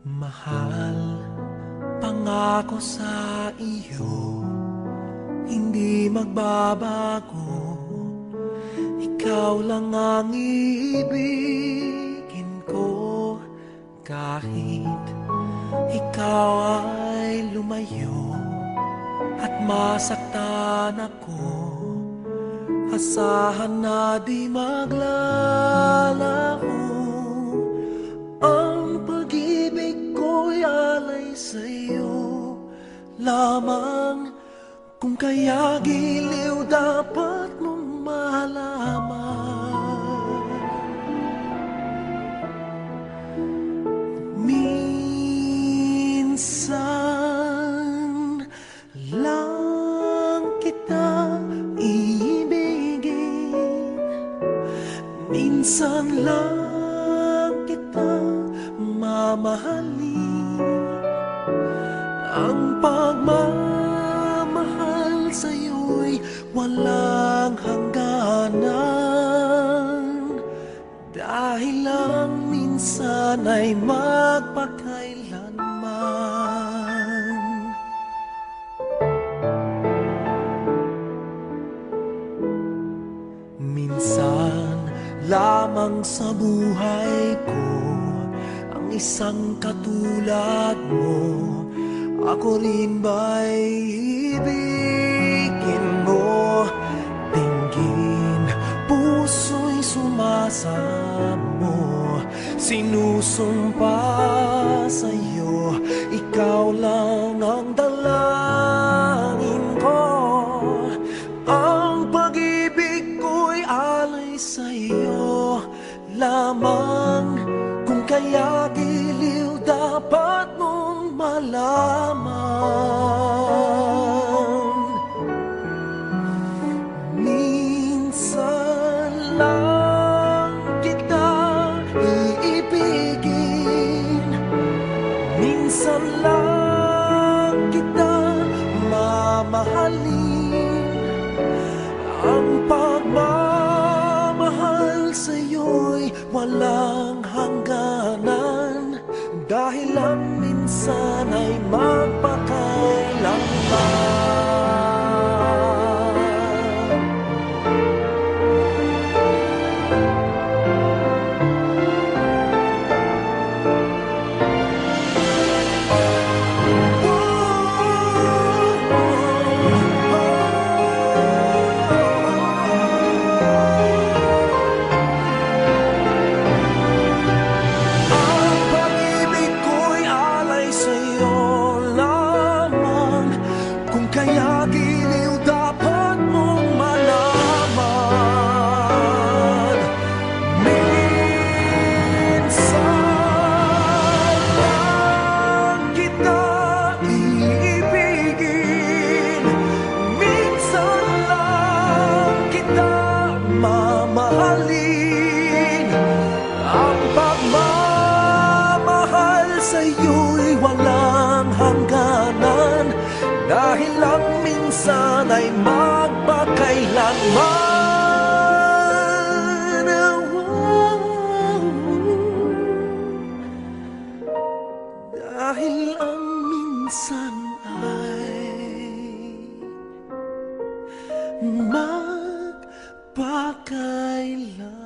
Mahal, pangako sa iyo, hindi magbabago. Ikaw lang ang iibigin ko, kahit ikaw ay lumayo at masaktan ako. Asahan na di maglalaho. Ang pag-ibig ko'y alay sa'yo lamang. Kung kaya giliw dapat mong malaman. Minsan lang kita iibigin, minsan lang kita mamahalin. Ang pagmamahal sa'yo'y walang hangganan, dahil lang minsan ay magpakailanman. Minsan lamang sa buhay ko ang isang katulad mo. Ako rin ba'y ibigin mo? Tingin, puso'y sumasamo. Sinusumpa sa'yo, ikaw lang ang dalangin ko. Ang pag-ibig ko'y alay sa'yo lamang. Kung kaya giliw dapat mong malaman. Minsan lang kita iibigin, minsan lang kita mamahalin. Ang pagmamahal sa'yo'y walang hangganan, dahil lang minsan ay magpakailanman. Kaya giliw dapat mong malaman. Minsan lang kita iibigin, minsan lang kita mamahalin. Ang pagmamahal sa'yo'y walang hangganan, dahil lang minsan ay magpakailanman. Dahil ang minsan ay magpakailanman.